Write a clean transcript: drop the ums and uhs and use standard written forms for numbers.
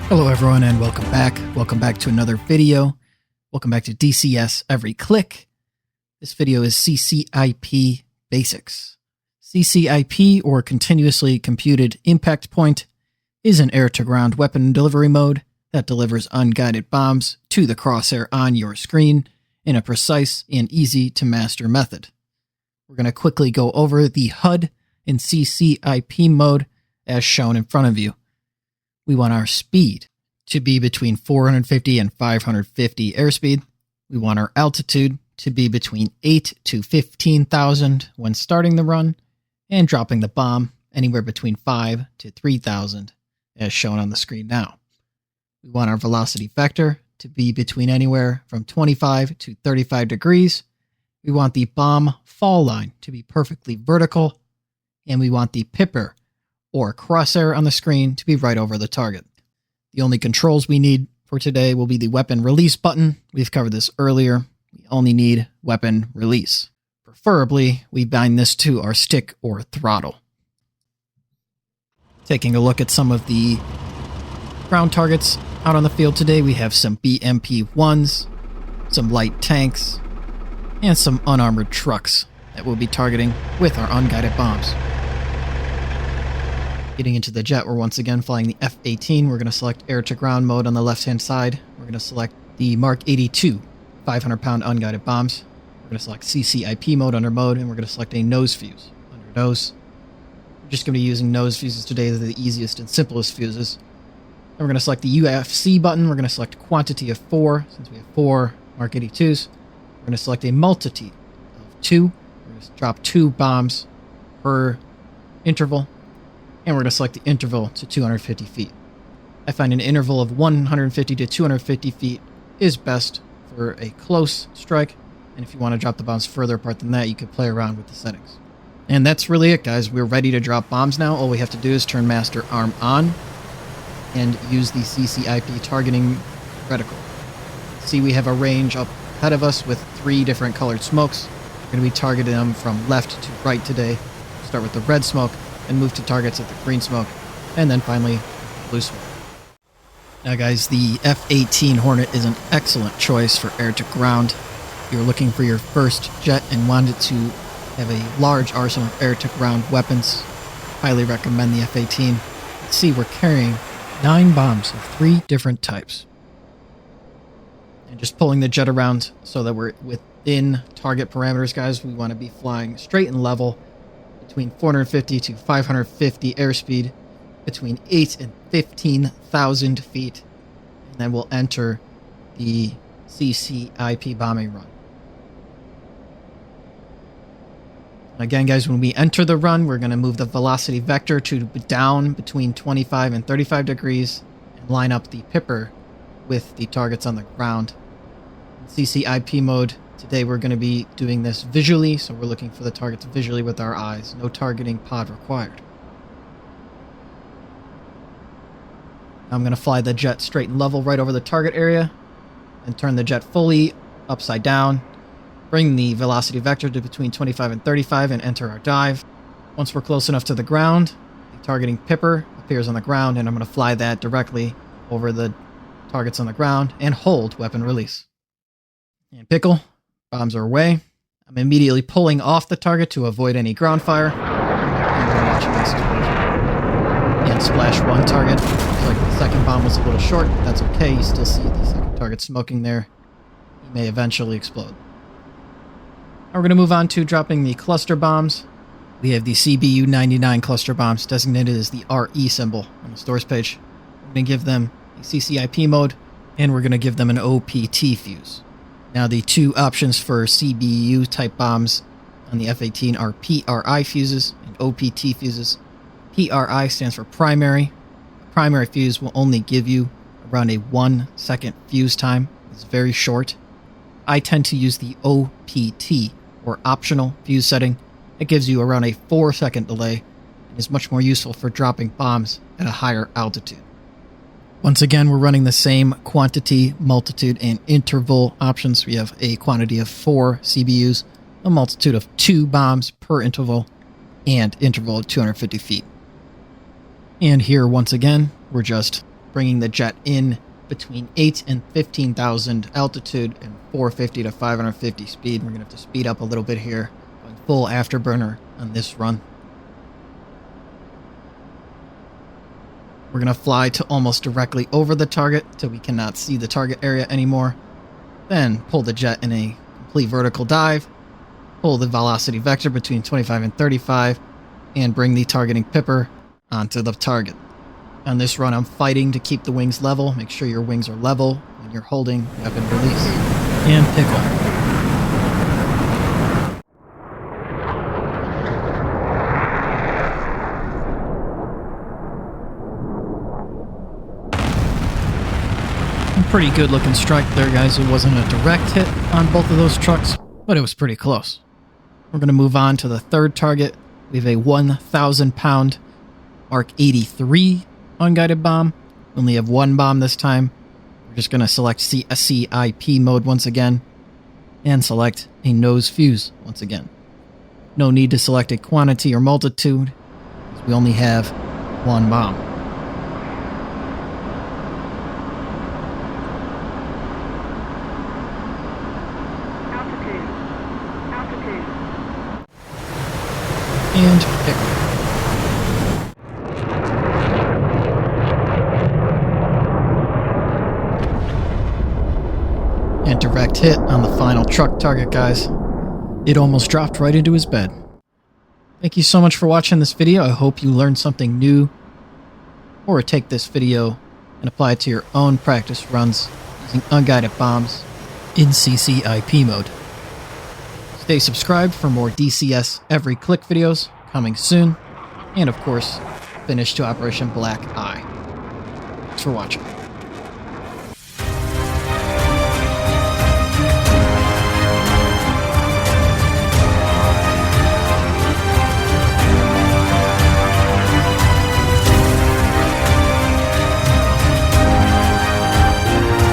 Hello everyone and welcome back. Welcome back to another video. Welcome back to DCS Every Click. This video is CCIP Basics. CCIP, or Continuously Computed Impact Point, is an air-to-ground weapon delivery mode that delivers unguided bombs to the crosshair on your screen in a precise and easy-to-master method. We're going to quickly go over the HUD in CCIP mode as shown in front of you. We want our speed to be between 450 and 550 airspeed. We want our altitude to be between 8 to 15,000 when starting the run, and dropping the bomb anywhere between 5 to 3,000 as shown on the screen now. We want our velocity vector to be between anywhere from 25 to 35 degrees. We want the bomb fall line to be perfectly vertical, and we want the pipper or crosshair on the screen to be right over the target. The only controls we need for today will be the weapon release button. We've covered this earlier. We only need weapon release. Preferably, we bind this to our stick or throttle. Taking a look at some of the ground targets out on the field today, we have some BMP-1s, some light tanks, and some unarmored trucks that we'll be targeting with our unguided bombs. Getting into the jet, we're once again flying the F18. We're going to select air-to-ground mode on the left-hand side. We're going to select the Mark 82 500-pound unguided bombs. We're going to select CCIP mode under mode, and we're going to select a nose fuse under nose. We're just going to be using nose fuses today. They're the easiest and simplest fuses. Then we're going to select the UFC button. We're going to select quantity of 4, since we have 4 Mark 82s. We're going to select a multitude of 2. We're going to drop 2 bombs per interval. And we're going to select the interval to 250 feet. I find an interval of 150 to 250 feet is best for a close strike. And if you want to drop the bombs further apart than that, you could play around with the settings. And that's really it, guys. We're ready to drop bombs now. All we have to do is turn Master Arm on and use the CCIP targeting reticle. See, we have a range up ahead of us with 3 different colored smokes. We're going to be targeting them from left to right today. Start with the red smoke, and move to targets at the green smoke, and then finally blue smoke. Now guys, the F18 Hornet is an excellent choice for air-to-ground. If you're looking for your first jet and wanted to have a large arsenal of air-to-ground weapons, highly recommend the F18. Let's see, we're carrying 9 bombs of 3 different types. And just pulling the jet around so that we're within target parameters, guys. We want to be flying straight and level between 450 to 550 airspeed, between 8 and 15,000 feet, and then we'll enter the CCIP bombing run. Again, guys, when we enter the run, we're going to move the velocity vector to down between 25 and 35 degrees and line up the pipper with the targets on the ground. In CCIP mode, today we're going to be doing this visually, so we're looking for the targets visually with our eyes. No targeting pod required. I'm going to fly the jet straight and level right over the target area and turn the jet fully upside down. Bring the velocity vector to between 25 and 35 and enter our dive. Once we're close enough to the ground, the targeting pipper appears on the ground, and I'm going to fly that directly over the targets on the ground and hold weapon release. And pickle. Bombs are away. I'm immediately pulling off the target to avoid any ground fire. And we're going to watch a nice explosion. And splash 1 target. Looks like the second bomb was a little short. That's okay. You still see the second target smoking there. He may eventually explode. Now we're going to move on to dropping the cluster bombs. We have the CBU-99 cluster bombs designated as the RE symbol on the stores page. We're going to give them a CCIP mode, and we're going to give them an OPT fuse. Now, the 2 options for CBU type bombs on the F18 are PRI fuses and OPT fuses. PRI stands for primary. A primary fuse will only give you around a 1-second fuse time. It's very short. I tend to use the OPT, or optional fuse setting. It gives you around a 4-second delay and is much more useful for dropping bombs at a higher altitude. Once again, we're running the same quantity, multitude, and interval options. We have a quantity of 4 CBUs, a multitude of 2 bombs per interval, and interval of 250 feet. And here, once again, we're just bringing the jet in between 8 and 15,000 altitude and 450 to 550 speed. We're going to have to speed up a little bit here, going full afterburner on this run. We're going to fly to almost directly over the target till we cannot see the target area anymore. Then pull the jet in a complete vertical dive, pull the velocity vector between 25 and 35, and bring the targeting pipper onto the target. On this run, I'm fighting to keep the wings level. Make sure your wings are level when you're holding weapon release. And pickle. Pretty good looking strike there, guys. It wasn't a direct hit on both of those trucks, but it was pretty close. We're going to move on to the third target. We have a 1,000 pound Mark 83 unguided bomb. We only have one bomb this time. We're just going to select CCIP mode once again and select a nose fuse once again. No need to select a quantity or multitude, because we only have one bomb. And pickle. And direct hit on the final truck target, guys. It almost dropped right into his bed. Thank you so much for watching this video. I hope you learned something new, or take this video and apply it to your own practice runs using unguided bombs in CCIP mode. Stay subscribed for more DCS Every Click videos coming soon. And of course, finish to Operation Black Eye. Thanks for watching.